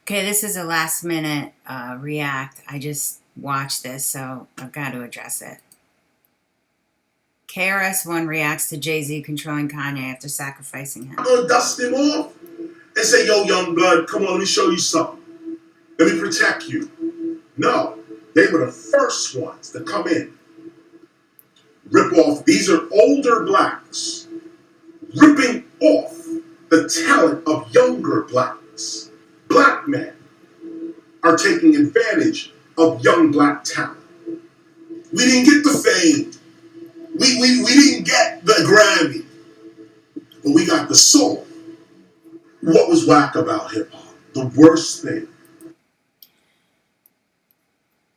Okay, this is a last minute react. I just watched this, so I've got to address it. KRS-One reacts to Jay-Z controlling Kanye after sacrificing him. I'm gonna dust him off and say, yo, young blood, come on, let me show you something. Let me protect you. No, they were the first ones to come in, rip off. These are older blacks ripping off the talent of younger blacks. Black men are taking advantage of young black talent. We didn't get the fame. We didn't get the Grammy, but we got the soul. What was whack about hip hop? The worst thing.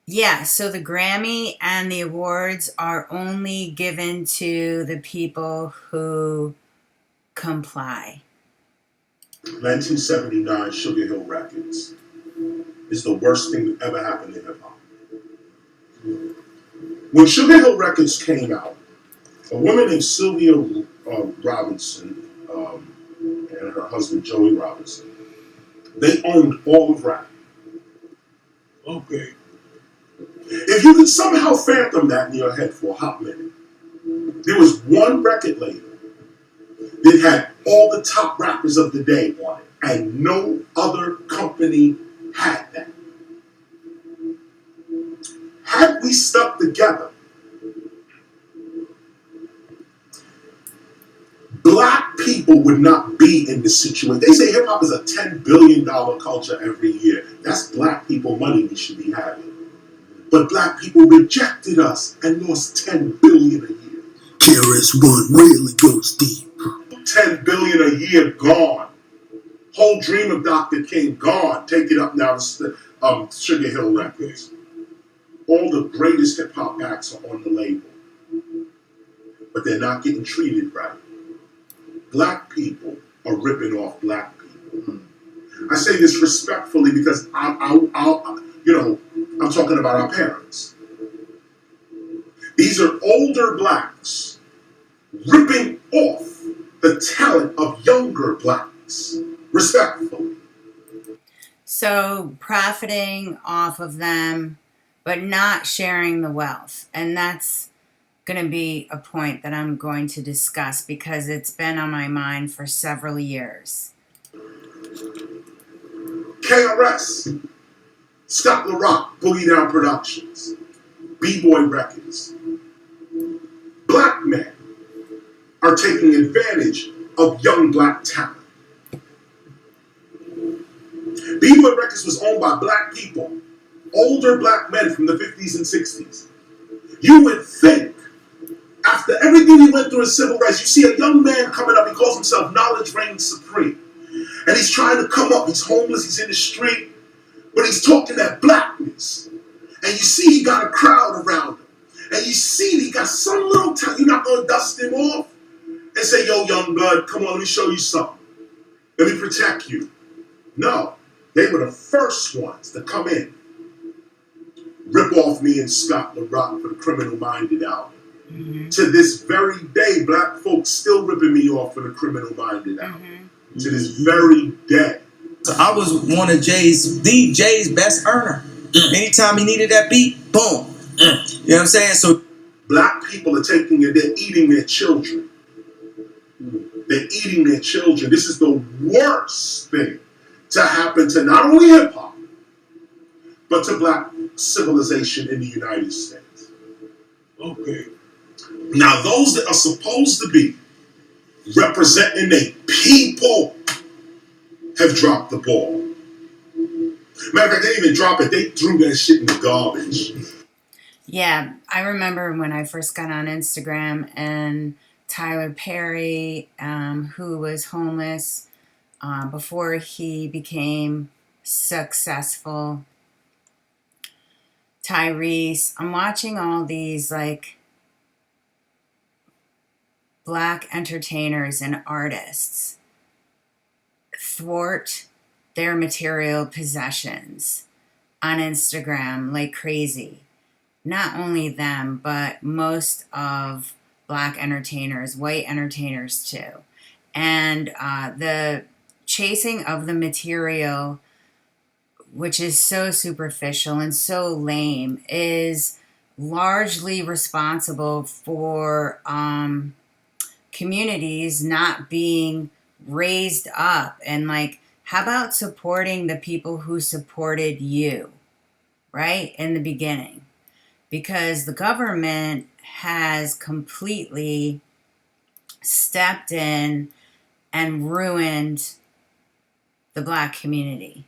Yeah, so the Grammy and the awards are only given to the people who comply. 1979 Sugar Hill Records is the worst thing that ever happened in hip hop. When Sugar Hill Records came out, a woman named Sylvia Robinson and her husband Joey Robinson, they owned all of rap. Okay. If you could somehow phantom that in your head for a hot minute, there was one record label that had all the top rappers of the day on it, and no other company had that. Had we stuck together, black people would not be in this situation. They say hip hop is a $10 billion culture every year. That's black people money we should be having. But black people rejected us and lost $10 billion a year. KRS-One really goes deep. $10 billion a year gone. Whole dream of Dr. King gone. Take it up now to Sugar Hill Records. All the greatest hip hop acts are on the label, but they're not getting treated right. Black people are ripping off black people. I say this respectfully because I'm talking about our parents. These are older blacks ripping off the talent of younger blacks, respectfully. So profiting off of them, but not sharing the wealth. And that's going to be a point that I'm going to discuss because it's been on my mind for several years. KRS, Scott LaRock, Boogie Down Productions, B-Boy Records. Black men are taking advantage of young black talent. B-Boy Records was owned by black people, older black men from the 50s and 60s. You would think, after everything he went through in civil rights, you see a young man coming up, he calls himself Knowledge Reigns Supreme. And he's trying to come up, he's homeless, he's in the street, but he's talking that blackness. And you see he got a crowd around him. And you see he got some little time, you're not going to dust him off and say, yo, young blood, come on, let me show you something. Let me protect you. No, they were the first ones to come in, rip off me and Scott LaRock for the Criminal Minded album. Mm-hmm. To this very day, black folks still ripping me off for the Criminal Minded album. Mm-hmm. To this very day. So I was one of Jay's best earner. Anytime he needed that beat, boom. You know what I'm saying? So black people are taking it, they're eating their children. They're eating their children. This is the worst thing to happen to not only hip hop, but to black civilization in the United States. Okay. Now, those that are supposed to be representing their people have dropped the ball. Matter of fact, they didn't even drop it. They threw that shit in the garbage. Yeah, I remember when I first got on Instagram and Tyler Perry, who was homeless before he became successful, Tyrese. I'm watching all these like black entertainers and artists thwart their material possessions on Instagram like crazy. Not only them, but most of black entertainers, white entertainers too. And the chasing of the material which is so superficial and so lame, is largely responsible for communities not being raised up. And like, how about supporting the people who supported you, right, in the beginning? Because the government has completely stepped in and ruined the Black community,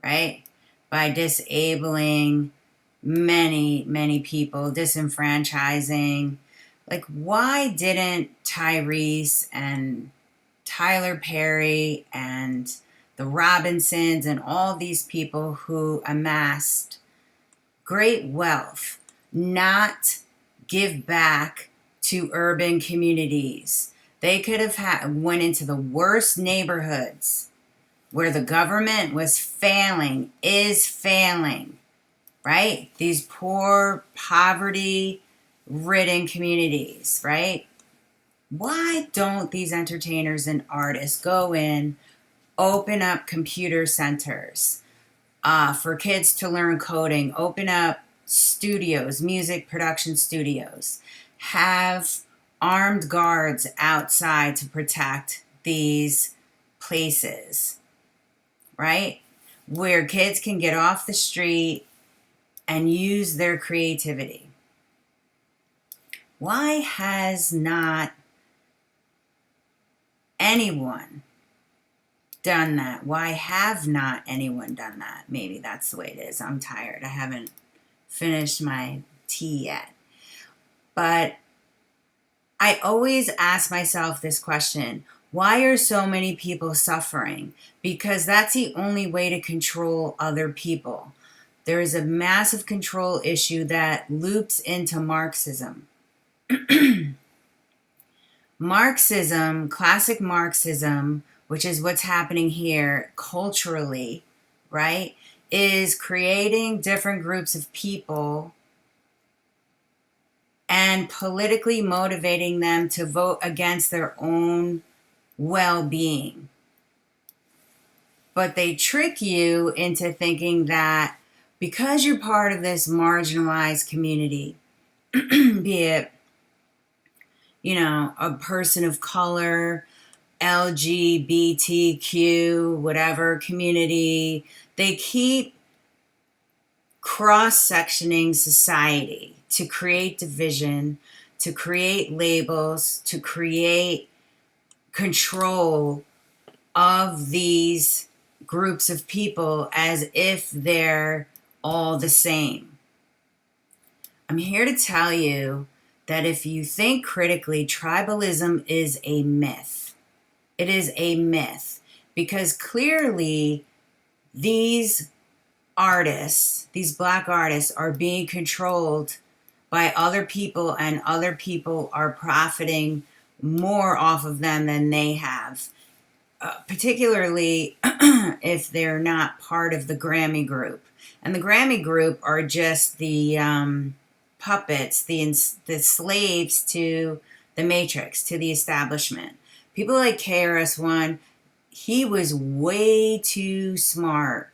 right? By disabling many people, disenfranchising. Like, why didn't Tyrese and Tyler Perry and the Robinsons and all these people who amassed great wealth not give back to urban communities? They could have went into the worst neighborhoods where the government was failing, is failing, right? These poor, poverty-ridden communities, right? Why don't these entertainers and artists go in, open up computer centers for kids to learn coding, open up studios, music production studios, have armed guards outside to protect these places, right? Where kids can get off the street and use their creativity. Why has not anyone done that? Why have not anyone done that? Maybe that's the way it is. I'm tired. I haven't finished my tea yet. But I always ask myself this question: why are so many people suffering? Because that's the only way to control other people. There is a massive control issue that loops into Marxism. Marxism, classic Marxism, which is what's happening here culturally, right, is creating different groups of people and politically motivating them to vote against their own well-being. But they trick you into thinking that because you're part of this marginalized community, be it, a person of color, LGBTQ, whatever community, they keep cross-sectioning society to create division, to create labels, to create control of these groups of people as if they're all the same. I'm here to tell you that if you think critically, tribalism is a myth. It is a myth because clearly these artists, these Black artists, are being controlled by other people, and other people are profiting more off of them than they have, particularly if they're not part of the Grammy group. And the Grammy group are just the puppets, the slaves to the matrix, to the establishment. People like KRS-One, he was way too smart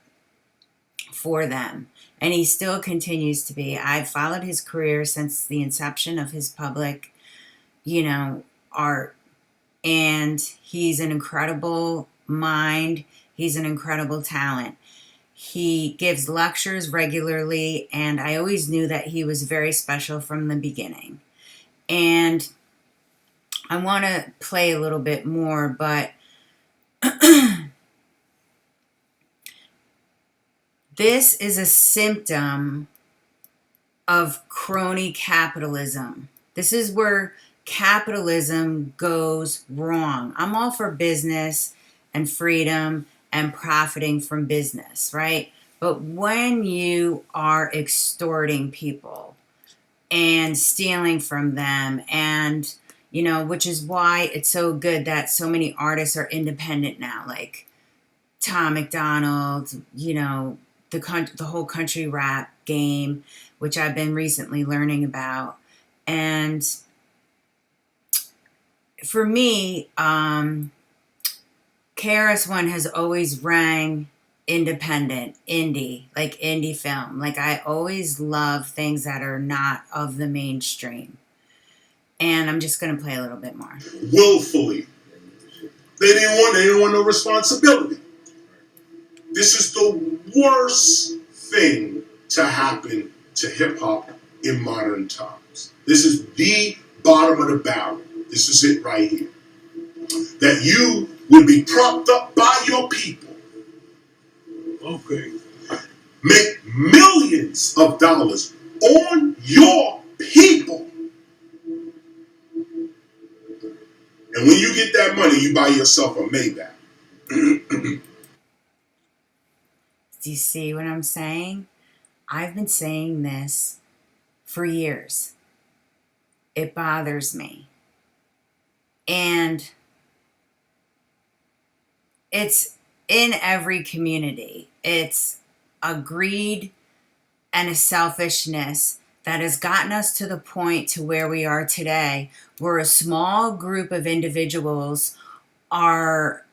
for them, and he still continues to be. I've followed his career since the inception of his public, art, and he's an incredible mind. He's an incredible talent. He gives lectures regularly, and I always knew that he was very special from the beginning. And I want to play a little bit more, but this is a symptom of crony capitalism. This is where capitalism goes wrong. I'm all for business and freedom and profiting from business, right? But when you are extorting people and stealing from them, and which is why it's so good that so many artists are independent now, like Tom McDonald, the whole country rap game, which I've been recently learning about. And for me, KRS-One has always rang independent, like indie film. Like I always love things that are not of the mainstream. And I'm just going to play a little bit more. Willfully. They didn't want no responsibility. This is the worst thing to happen to hip hop in modern times. This is the bottom of the barrel. This is it right here. That you will be propped up by your people. Okay. Make millions of dollars on your people. And when you get that money, you buy yourself a Maybach. Do you see what I'm saying? I've been saying this for years. It bothers me. And it's in every community. It's a greed and a selfishness that has gotten us to the point to where we are today, where a small group of individuals are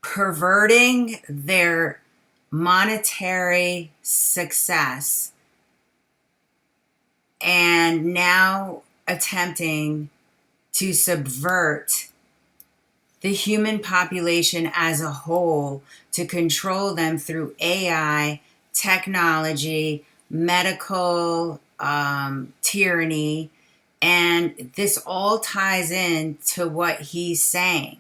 perverting their monetary success and now attempting to subvert the human population as a whole to control them through AI, technology, medical tyranny. And this all ties in to what he's saying.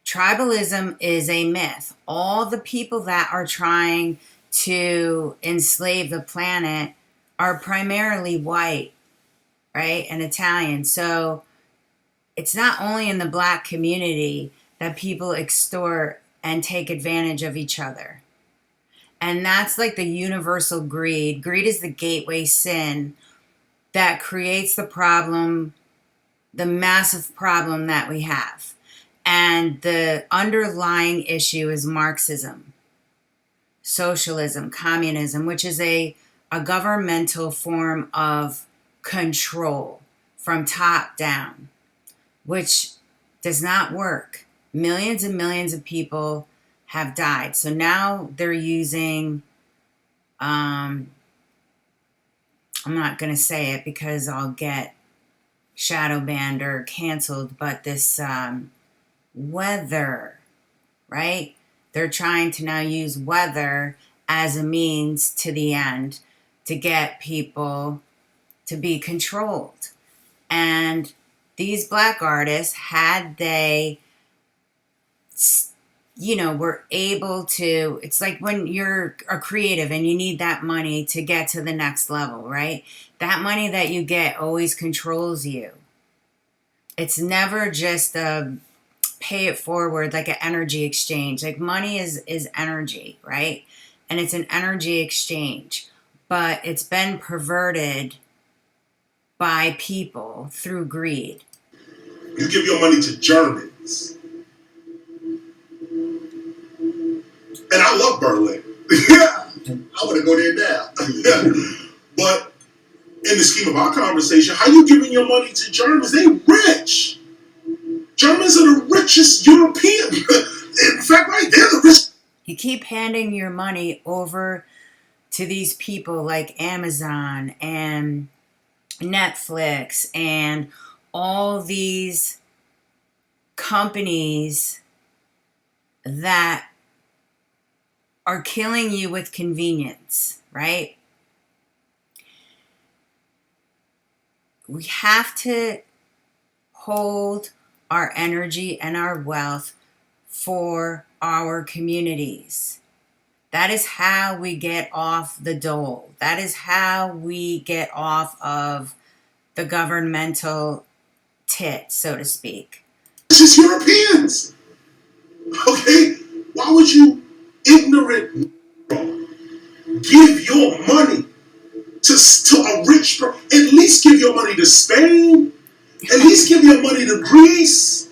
Tribalism is a myth. All the people that are trying to enslave the planet are primarily white, right? And Italian. So it's not only in the Black community that people extort and take advantage of each other. And that's like the universal greed. Greed is the gateway sin that creates the problem, the massive problem that we have. And the underlying issue is Marxism, socialism, communism, which is a governmental form of control from top down, which does not work. Millions and millions of people have died. So now they're using, I'm not going to say it because I'll get shadow banned or canceled, but this weather, right? They're trying to now use weather as a means to the end to get people to be controlled. And these Black artists, had they, were able to, it's like when you're a creative and you need that money to get to the next level, right? That money that you get always controls you. It's never just a pay it forward, like an energy exchange. Like money is energy, right? And it's an energy exchange, but it's been perverted by people through greed. You give your money to Germans. And I love Berlin. Yeah, I want to go there now. But in the scheme of our conversation, how you giving your money to Germans? They rich. Germans are the richest European. In fact, right, they're the richest. You keep handing your money over to these people like Amazon and Netflix and all these companies that are killing you with convenience, right? We have to hold our energy and our wealth for our communities. That is how we get off the dole. That is how we get off of the governmental tit, so to speak. This is Europeans. Okay? Why would you, ignorant, give your money to a rich person? At least give your money to Spain. At least give your money to Greece.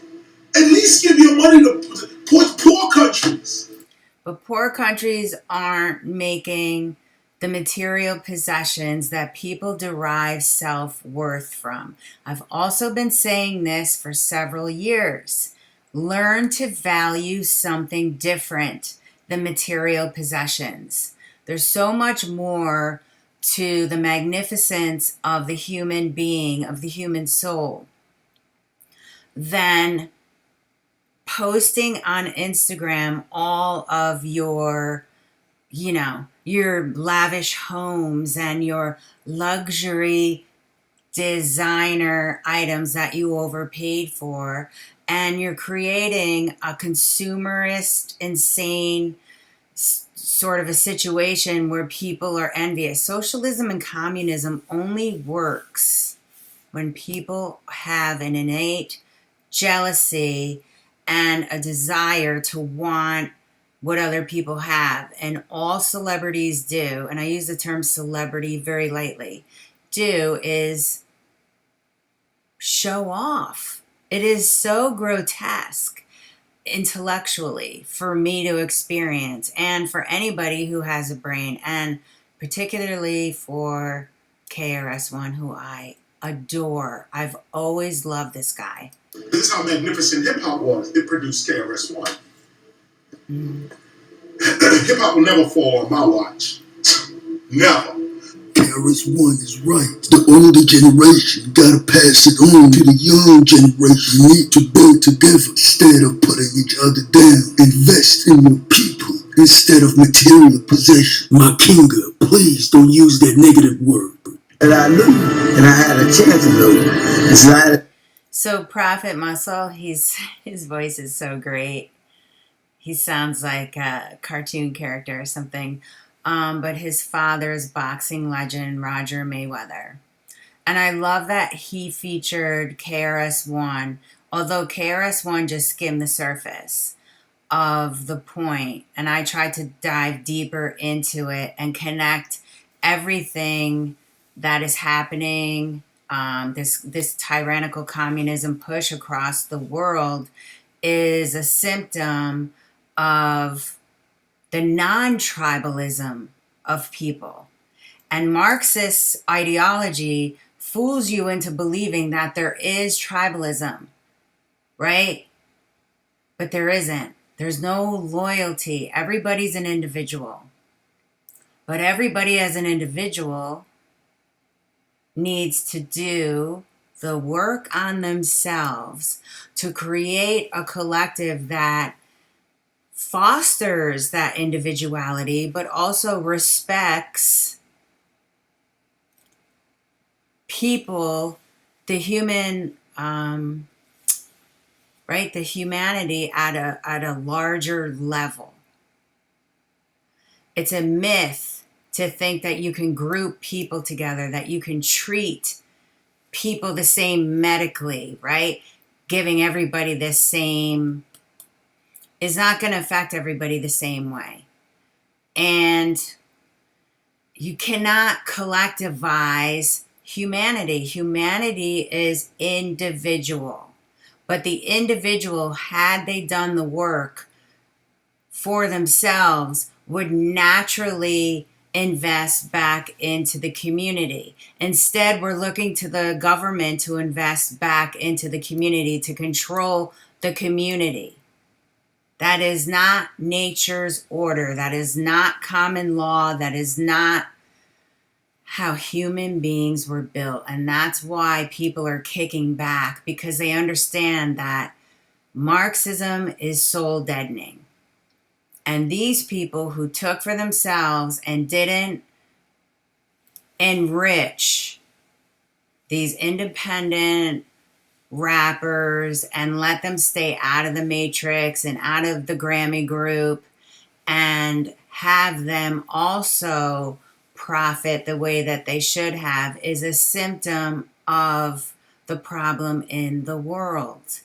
At least give your money to poor countries. But poor countries aren't making the material possessions that people derive self-worth from. I've also been saying this for several years. Learn to value something different the material possessions. There's so much more to the magnificence of the human being, of the human soul, than posting on Instagram all of your, your lavish homes and your luxury designer items that you overpaid for. And you're creating a consumerist, insane sort of a situation where people are envious. Socialism and communism only works when people have an innate jealousy and a desire to want what other people have. And all celebrities do, and I use the term celebrity very lightly, do is show off. It is so grotesque intellectually for me to experience, and for anybody who has a brain, and particularly for KRS-One, who I adore. I've always loved this guy. This is how magnificent hip-hop was. It produced KRS-One. Hip-hop will never fall on my watch. Never. KRS-One is right. The older generation gotta pass it on to the young generation. You need to build together instead of putting each other down. Invest in your people instead of material possession. My kinga, please don't use that negative word. And I knew, and I had a chance to know. It's not. So Prophet Muscle, his voice is so great. He sounds like a cartoon character or something. But his father is boxing legend Roger Mayweather. And I love that he featured KRS-One, although KRS-One just skimmed the surface of the point. And I tried to dive deeper into it and connect everything that is happening, this tyrannical communism push across the world is a symptom of the non-tribalism of people. And Marxist ideology fools you into believing that there is tribalism, right? But there isn't. There's no loyalty. Everybody's an individual. But everybody as an individual needs to do the work on themselves to create a collective that fosters that individuality, but also respects people, the human, right? The humanity at a larger level. It's a myth to think that you can group people together, that you can treat people the same medically, right? Giving everybody the same is not going to affect everybody the same way. And you cannot collectivize humanity. Humanity is individual. But the individual, had they done the work for themselves, would naturally invest back into the community. Instead, we're looking to the government to invest back into the community, to control the community. That is not nature's order. That is not common law. That is not how human beings were built. And that's why people are kicking back, because they understand that Marxism is soul deadening. And these people who took for themselves and didn't enrich these independent rappers and let them stay out of the matrix and out of the Grammy group, and have them also profit the way that they should have, is a symptom of the problem in the world.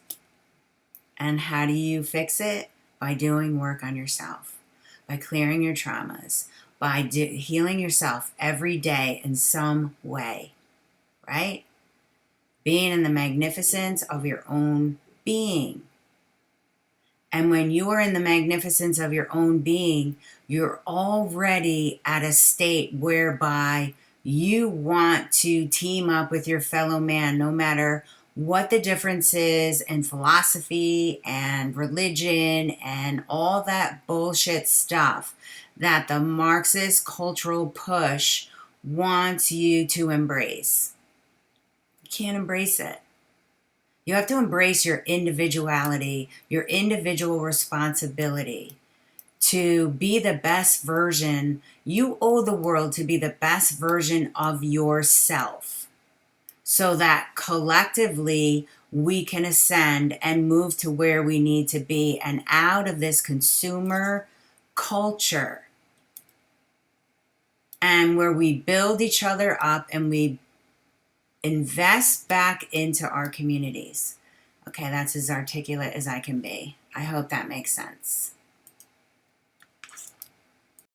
And how do you fix it? By doing work on yourself, by clearing your traumas, by healing yourself every day in some way, right? Being in the magnificence of your own being. And when you are in the magnificence of your own being, you're already at a state whereby you want to team up with your fellow man, no matter what the difference is in philosophy and religion and all that bullshit stuff that the Marxist cultural push wants you to embrace. You can't embrace it. You have to embrace your individuality, your individual responsibility to be the best version. You owe the world to be the best version of yourself so that collectively we can ascend and move to where we need to be and out of this consumer culture, and where we build each other up and we invest back into our communities. Okay, that's as articulate as I can be. I hope that makes sense.